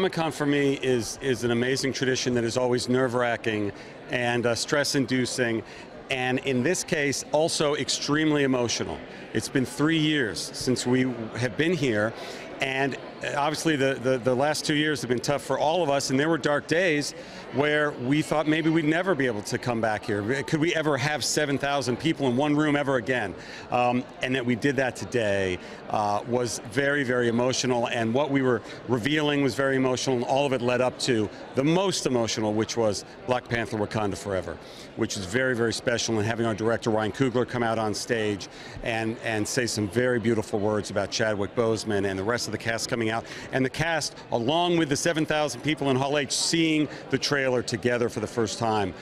Comic-Con for me is an amazing tradition that is always nerve-wracking and stress-inducing, and in this case, also extremely emotional. It's been 3 years since we have been here, and obviously the last 2 years have been tough for all of us, and there were dark days where we thought maybe we'd never be able to come back here. Could we ever have 7,000 people in one room ever again? And that we did that today was very, very emotional, and what we were revealing was very emotional, and all of it led up to the most emotional, which was Black Panther Wakanda Forever, which is very, very special, and having our director Ryan Coogler come out on stage and say some very beautiful words about Chadwick Boseman and the rest of the cast coming out, and the cast, along with the 7,000 people in Hall H, seeing the trailer together for the first time.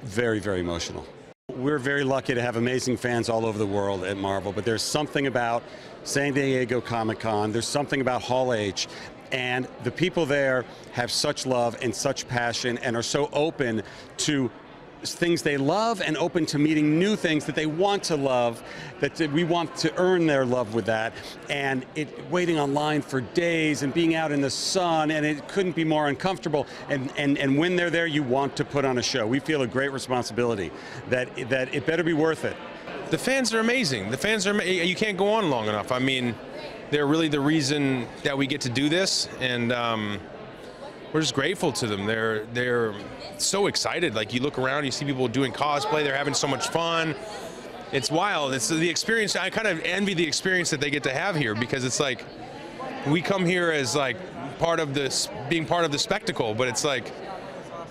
Very, very emotional. We're very lucky to have amazing fans all over the world at Marvel, but there's something about San Diego Comic-Con, there's something about Hall H, and the people there have such love and such passion and are so open to things they love and open to meeting new things that they want to love, that we want to earn their love with that. And waiting online for days and being out in the sun, and it couldn't be more uncomfortable. And when they're there, you want to put on a show. We feel a great responsibility that it better be worth it. The fans are amazing. The fans are, you can't go on long enough. I mean, they're really the reason that we get to do this, and we're just grateful to them. They're so excited. Like, you look around, you see people doing cosplay, they're having so much fun. It's wild. It's the experience. I kind of envy the experience that they get to have here, because it's like, we come here as like part of this, being part of the spectacle, but it's like,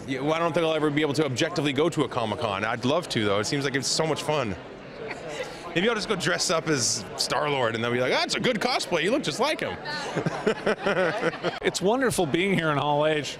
well, I don't think I'll ever be able to objectively go to a Comic-Con. I'd love to, though. It seems like it's so much fun. Maybe I'll just go dress up as Star-Lord, and they'll be like, "That's a good cosplay. You look just like him." It's wonderful being here in Hall H.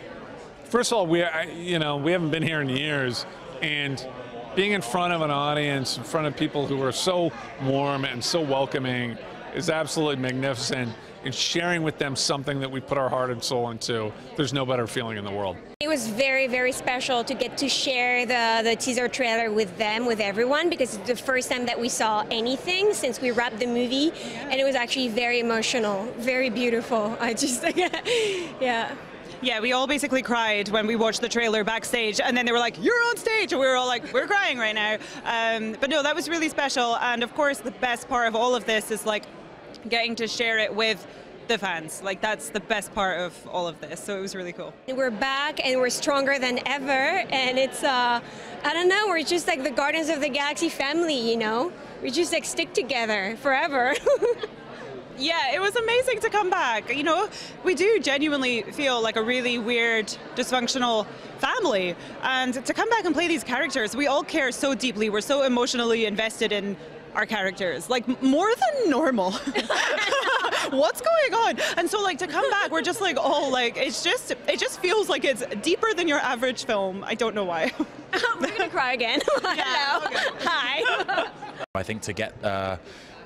First of all, we haven't been here in years, and being in front of an audience, in front of people who are so warm and so welcoming, is absolutely magnificent. And sharing with them something that we put our heart and soul into, there's no better feeling in the world. It was very, very special to get to share the teaser trailer with them, with everyone, because it's the first time that we saw anything since we wrapped the movie, and it was actually very emotional, very beautiful. I just, yeah. Yeah, we all basically cried when we watched the trailer backstage, and then they were like, "You're on stage," and we were all like, "We're crying right now." But no, that was really special, and of course the best part of all of this is like getting to share it with the fans. Like, that's the best part of all of this, so it was really cool. We're back and we're stronger than ever, and it's I don't know, we're just like the Guardians of the Galaxy family, you know? We just like stick together forever. Yeah, it was amazing to come back. You know, we do genuinely feel like a really weird, dysfunctional family, and to come back and play these characters, we all care so deeply. We're so emotionally invested in our characters, like more than normal. What's going on? And so, like, to come back, we're just like, oh, like, it just feels like it's deeper than your average film. I don't know why. We're gonna cry again. Hello. Okay. Hi. I think to get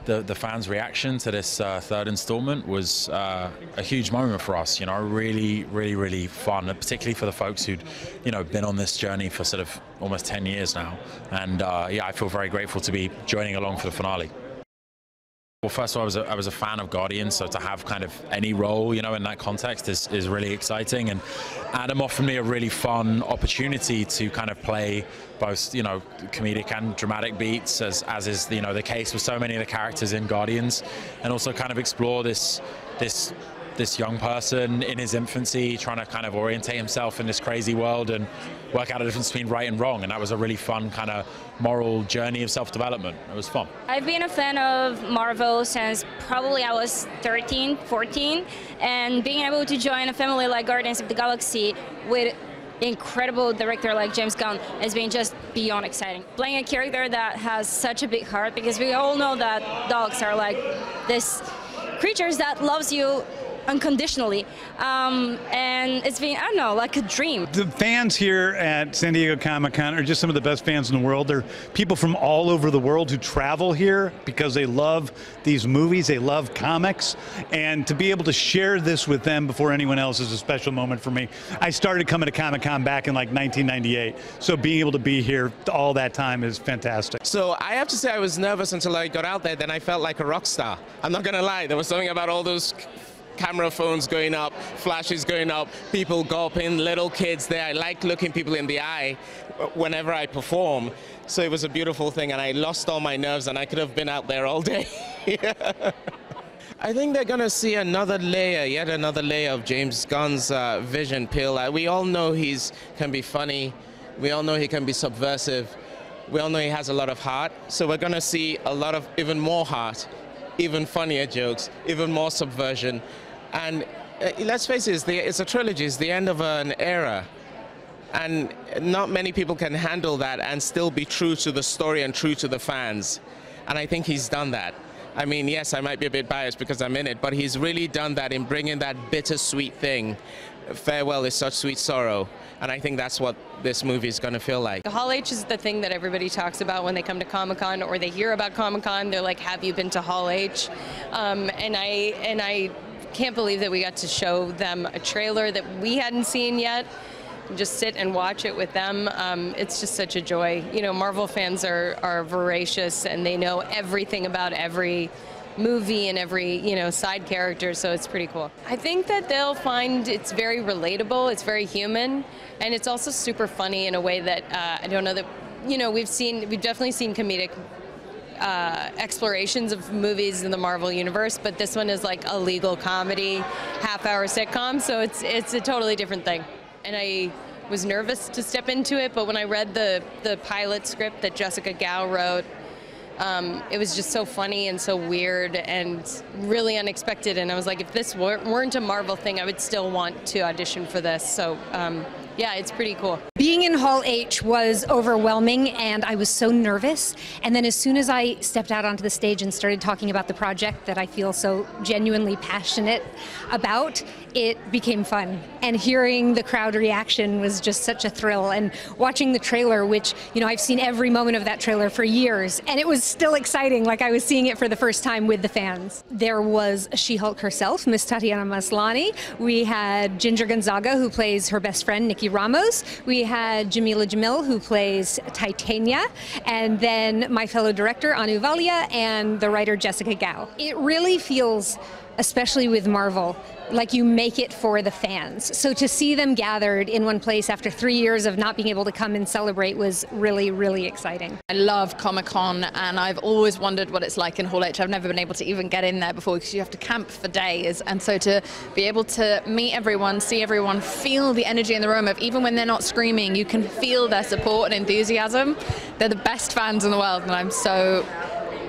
the fans' reaction to this third installment was a huge moment for us. You know, really, really, really fun, particularly for the folks who'd, you know, been on this journey for sort of almost 10 years now. And yeah, I feel very grateful to be joining along for the finale. Well, first of all, I was a fan of Guardians, so to have kind of any role, you know, in that context is really exciting. And Adam offered me a really fun opportunity to kind of play both, you know, comedic and dramatic beats, as is, you know, the case with so many of the characters in Guardians, and also kind of explore this young person in his infancy trying to kind of orientate himself in this crazy world and work out a difference between right and wrong. And that was a really fun kind of moral journey of self-development. It was fun. I've been a fan of Marvel since probably I was 13, 14, and being able to join a family like Guardians of the Galaxy with incredible director like James Gunn has been just beyond exciting. Playing a character that has such a big heart, because we all know that dogs are like these creatures that loves you unconditionally, and it's been, I don't know, like a dream. The fans here at San Diego Comic-Con are just some of the best fans in the world. They're people from all over the world who travel here because they love these movies, they love comics, and to be able to share this with them before anyone else is a special moment for me. I started coming to Comic-Con back in like 1998, so being able to be here all that time is fantastic. So I have to say I was nervous until I got out there, then I felt like a rock star. I'm not gonna lie, there was something about all those camera phones going up, flashes going up, people gulping, little kids there. I like looking people in the eye whenever I perform. So it was a beautiful thing, and I lost all my nerves, and I could have been out there all day. I think they're going to see another layer, yet another layer of James Gunn's vision peel. We all know he can be funny. We all know he can be subversive. We all know he has a lot of heart. So we're going to see a lot of even more heart, even funnier jokes, even more subversion. And let's face it, it's a trilogy. It's the end of an era. And not many people can handle that and still be true to the story and true to the fans. And I think he's done that. I mean, yes, I might be a bit biased because I'm in it, but he's really done that in bringing that bittersweet thing. Farewell is such sweet sorrow. And I think that's what this movie is going to feel like. Hall H is the thing that everybody talks about when they come to Comic-Con or they hear about Comic-Con. They're like, have you been to Hall H? And I can't believe that we got to show them a trailer that we hadn't seen yet. Just sit and watch it with them. It's just such a joy. You know, Marvel fans are voracious and they know everything about every movie and every, you know, side character, so it's pretty cool. I think that they'll find it's very relatable, it's very human, and it's also super funny in a way that I don't know that, you know, we've definitely seen comedic explorations of movies in the Marvel universe, but this one is like a legal comedy, half-hour sitcom, so it's a totally different thing. And I was nervous to step into it, but when I read the pilot script that Jessica Gao wrote, it was just so funny and so weird and really unexpected. And I was like, if this weren't a Marvel thing, I would still want to audition for this. So yeah, it's pretty cool. Being in Hall H was overwhelming and I was so nervous. And then as soon as I stepped out onto the stage and started talking about the project that I feel so genuinely passionate about, it became fun. And hearing the crowd reaction was just such a thrill. And watching the trailer, which, you know, I've seen every moment of that trailer for years, and it was still exciting, like I was seeing it for the first time with the fans. There was She-Hulk herself, Miss Tatiana Maslany. We had Ginger Gonzaga, who plays her best friend, Nikki Ramos. We had Jameela Jamil, who plays Titania. And then my fellow director, Valia, and the writer, Jessica Gao. It really feels, especially with Marvel, like you make it for the fans. So to see them gathered in one place after 3 years of not being able to come and celebrate was really, really exciting. I love Comic-Con and I've always wondered what it's like in Hall H. I've never been able to even get in there before because you have to camp for days. And so to be able to meet everyone, see everyone, feel the energy in the room of even when they're not screaming, you can feel their support and enthusiasm. They're the best fans in the world and I'm so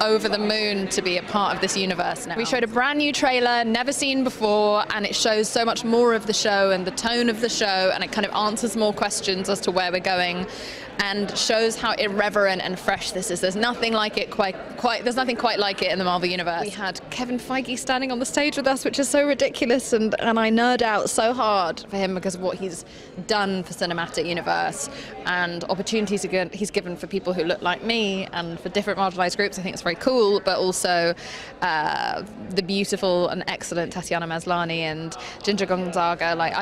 over the moon to be a part of this universe now. We showed a brand new trailer, never seen before, and it shows so much more of the show and the tone of the show, and it kind of answers more questions as to where we're going and shows how irreverent and fresh this is. There's nothing like it there's nothing quite like it in the Marvel universe. We had Kevin Feige standing on the stage with us, which is so ridiculous, and I nerd out so hard for him because of what he's done for cinematic universe and opportunities he's given for people who look like me and for different marginalized groups. I think it's very cool, but also the beautiful and excellent Tatiana Maslany and Ginger Gonzaga. Like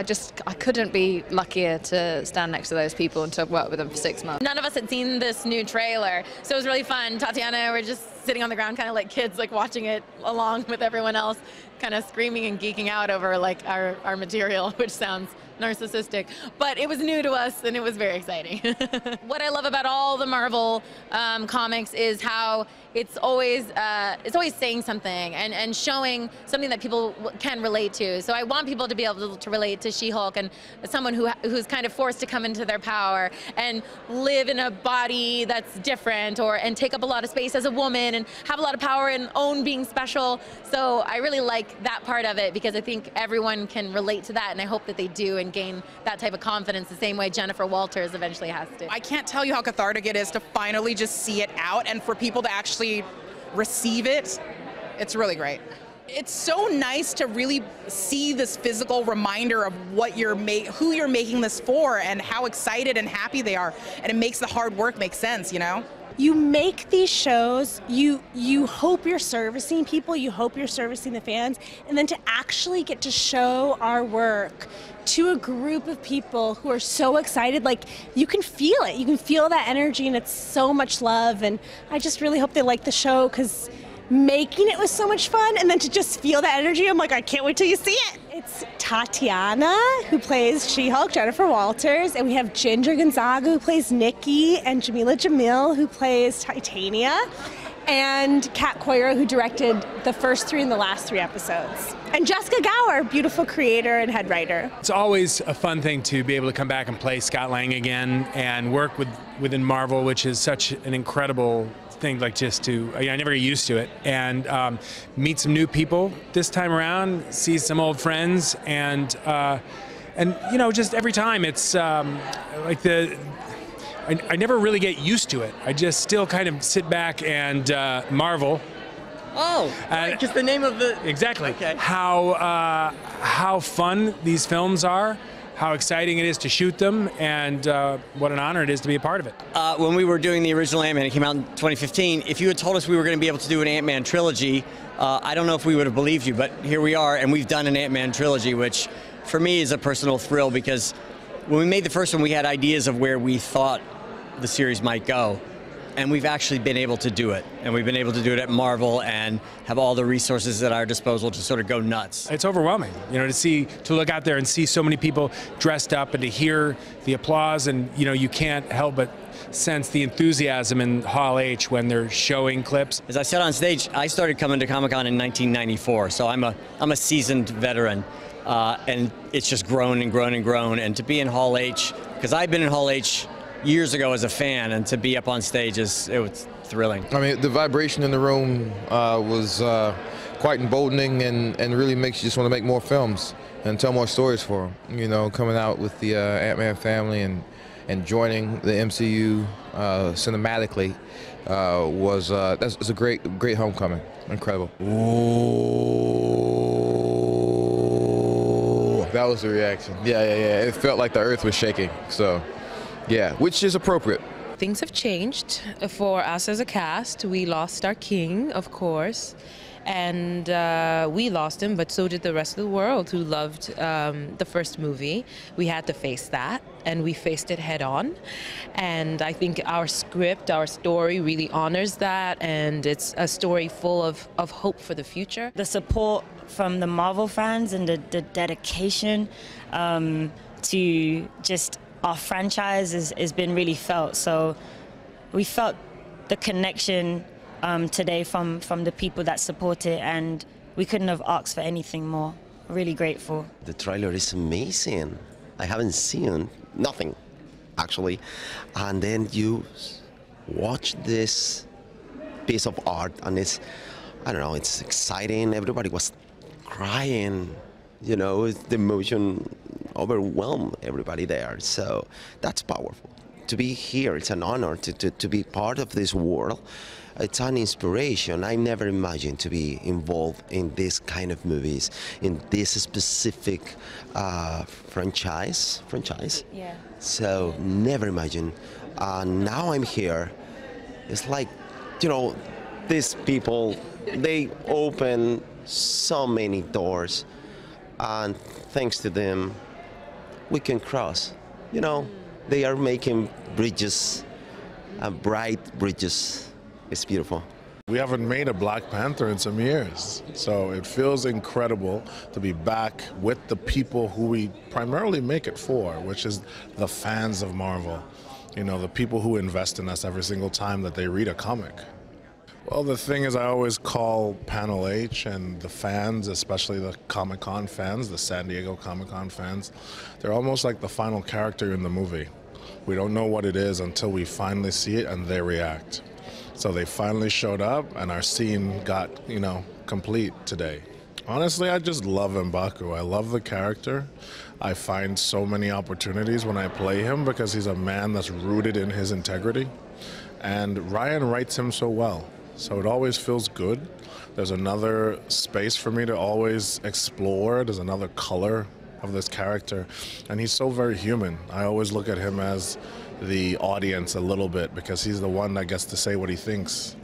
I couldn't be luckier to stand next to those people and to work with them for 6 months. None of us had seen this new trailer, so it was really fun. Tatiana and I were just sitting on the ground, kind of like kids, like watching it along with everyone else, kind of screaming and geeking out over like our material, which sounds narcissistic, but it was new to us and it was very exciting. What I love about all the Marvel comics is how it's always saying something and showing something that people can relate to. So I want people to be able to relate to She-Hulk and someone who's kind of forced to come into their power and live in a body that's different and take up a lot of space as a woman and have a lot of power and own being special. So I really like that part of it because I think everyone can relate to that, and I hope that they do and gain that type of confidence the same way Jennifer Walters eventually has to. I can't tell you how cathartic it is to finally just see it out and for people to actually receive it. It's really great. It's so nice to really see this physical reminder of what who you're making this for and how excited and happy they are, and it makes the hard work make sense, you know? You make these shows, you hope you're servicing people, you hope you're servicing the fans, and then to actually get to show our work to a group of people who are so excited, like you can feel it. You can feel that energy and it's so much love, and I just really hope they like the show because making it was so much fun, and then to just feel that energy, I'm like, I can't wait till you see it. It's Tatiana, who plays She-Hulk, Jennifer Walters, and we have Ginger Gonzaga, who plays Nikki, and Jamil, who plays Titania, and Kat Coiro, who directed the first 3 and the last 3 episodes. And Jessica Gower, beautiful creator and head writer. It's always a fun thing to be able to come back and play Scott Lang again and work within Marvel, which is such an incredible thing, like just to, I never get used to it, and meet some new people this time around, see some old friends, and you know, just every time it's like I never really get used to it. I just still kind of sit back and marvel. Oh, right, just the name of the... Exactly. Okay. How fun these films are, how exciting it is to shoot them, and what an honor it is to be a part of it. When we were doing the original Ant-Man, it came out in 2015, if you had told us we were going to be able to do an Ant-Man trilogy, I don't know if we would have believed you, but here we are, and we've done an Ant-Man trilogy, which for me is a personal thrill, because when we made the first one, we had ideas of where we thought the series might go. And we've actually been able to do it. And we've been able to do it at Marvel and have all the resources at our disposal to sort of go nuts. It's overwhelming, you know, to look out there and see so many people dressed up and to hear the applause, and, you know, you can't help but sense the enthusiasm in Hall H when they're showing clips. As I said on stage, I started coming to Comic-Con in 1994, so I'm a seasoned veteran. And it's just grown and grown and grown. And to be in Hall H, because I've been in Hall H years ago as a fan, and to be up on stage it was thrilling. I mean, the vibration in the room was quite emboldening, and really makes you just want to make more films and tell more stories for them. You know, coming out with the Ant-Man family and joining the MCU cinematically that's a great homecoming. Incredible. Ooh, that was the reaction. Yeah. It felt like the earth was shaking. So. Yeah, which is appropriate. Things have changed for us as a cast. We lost our king, of course, and we lost him, but so did the rest of the world who loved the first movie. We had to face that, and we faced it head on. And I think our script, our story really honors that, and it's a story full of hope for the future. The support from the Marvel fans and the dedication to just our franchise has been really felt. So we felt the connection today from the people that support it, and we couldn't have asked for anything more. Really grateful. The trailer is amazing. I haven't seen nothing, actually. And then you watch this piece of art, and it's, I don't know, it's exciting. Everybody was crying, you know, the emotion overwhelmed everybody there. So that's powerful. To be here, it's an honor to be part of this world. It's an inspiration. I never imagined to be involved in this kind of movies, in this specific franchise. Yeah. So never imagined. Now I'm here. It's like, you know, these people, they open so many doors, and thanks to them, we can cross. You know, they are making bridges, bright bridges. It's beautiful. We haven't made a Black Panther in some years, so it feels incredible to be back with the people who we primarily make it for, which is the fans of Marvel. You know, the people who invest in us every single time that they read a comic. Well, the thing is, I always call Panel H and the fans, especially the Comic-Con fans, the San Diego Comic-Con fans, they're almost like the final character in the movie. We don't know what it is until we finally see it and they react. So they finally showed up, and our scene got, you know, complete today. Honestly, I just love M'Baku. I love the character. I find so many opportunities when I play him because he's a man that's rooted in his integrity. And Ryan writes him so well. So it always feels good. There's another space for me to always explore. There's another color of this character. And he's so very human. I always look at him as the audience a little bit because he's the one that gets to say what he thinks.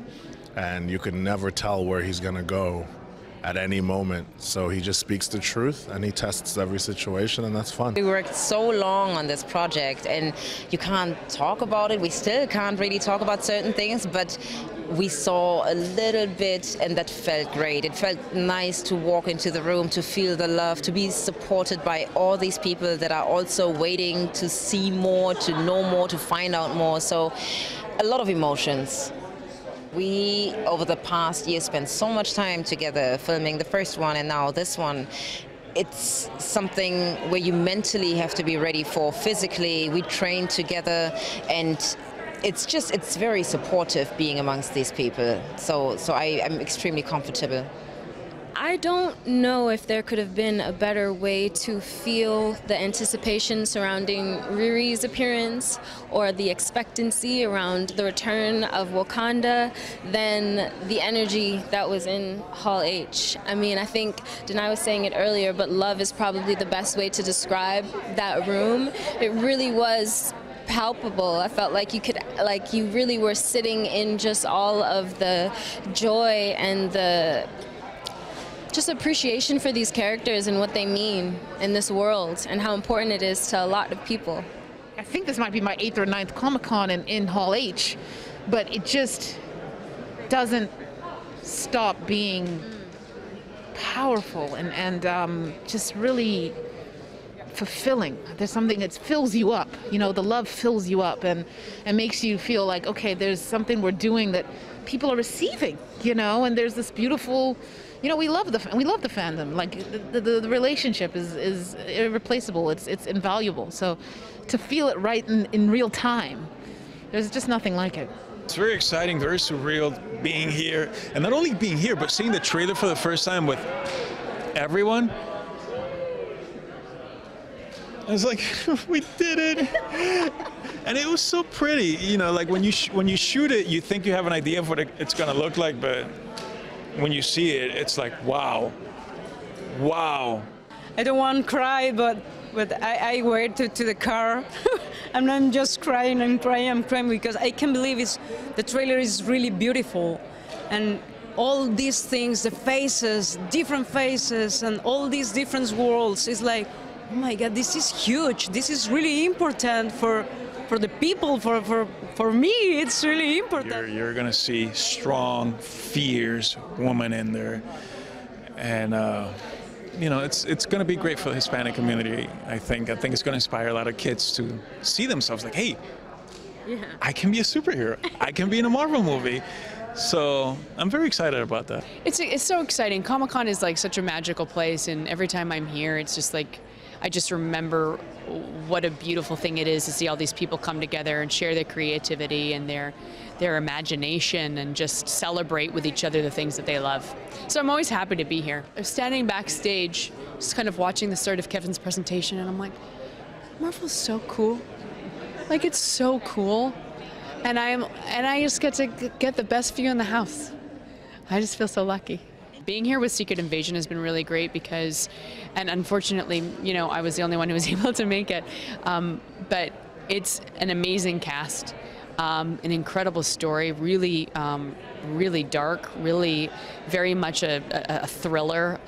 And you can never tell where he's gonna go at any moment. So he just speaks the truth and he tests every situation, and that's fun. We worked so long on this project and you can't talk about it. We still can't really talk about certain things, but we saw a little bit, and that felt great. It felt nice to walk into the room, to feel the love, to be supported by all these people that are also waiting to see more, to know more, to find out more. So a lot of emotions. We, over the past year, spent so much time together filming the first one and now this one. It's something where you mentally have to be ready for. Physically, we train together, and it's very supportive being amongst these people. So I'm extremely comfortable. I don't know if there could have been a better way to feel the anticipation surrounding Riri's appearance or the expectancy around the return of Wakanda than the energy that was in Hall H. I mean, I think Denai was saying it earlier, but love is probably the best way to describe that room. It really was palpable. I felt like you really were sitting in just all of the joy and the just appreciation for these characters and what they mean in this world and how important it is to a lot of people. I think this might be my 8th or 9th Comic-Con in Hall H, but it just doesn't stop being powerful and just really fulfilling. There's something that fills you up, you know, the love fills you up and makes you feel like, okay, there's something we're doing that people are receiving, you know, and there's this beautiful, you know, we love the fandom. Like the relationship is irreplaceable. It's invaluable. So to feel it right in real time, there's just nothing like it. It's very exciting, very surreal being here, and not only being here, but seeing the trailer for the first time with everyone. I was like, we did it, and it was so pretty. You know, like when you shoot it, you think you have an idea of what it's gonna look like, but when you see it, it's like, wow, wow. I don't want to cry, but I wait to the car, and I'm just crying and crying and crying because I can't believe the trailer is really beautiful, and all these things, the faces, different faces, and all these different worlds. It's like, oh my God, this is huge. This is really important for the people, for me, it's really important. You're gonna see strong, fierce woman in there, and you know, it's gonna be great for the Hispanic community. I think it's gonna inspire a lot of kids to see themselves like, hey, yeah, I can be a superhero. I can be in a Marvel movie. So I'm very excited about that. It's so exciting. Comic-Con is like such a magical place, and every time I'm here, it's just like, I just remember what a beautiful thing it is to see all these people come together and share their creativity and their imagination and just celebrate with each other the things that they love. So I'm always happy to be here. I'm standing backstage, just kind of watching the start of Kevin's presentation, and I'm like, Marvel's so cool. Like, it's so cool. And I just get to get the best view in the house. I just feel so lucky. Being here with Secret Invasion has been really great because, and unfortunately, you know, I was the only one who was able to make it, but it's an amazing cast, an incredible story, really, really dark, really very much a thriller.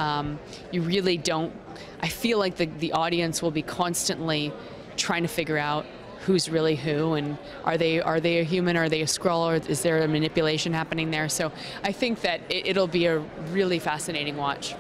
You really don't, I feel like the audience will be constantly trying to figure out who's really who, and are they a human, are they a Skrull, or is there a manipulation happening there? So I think that it'll be a really fascinating watch.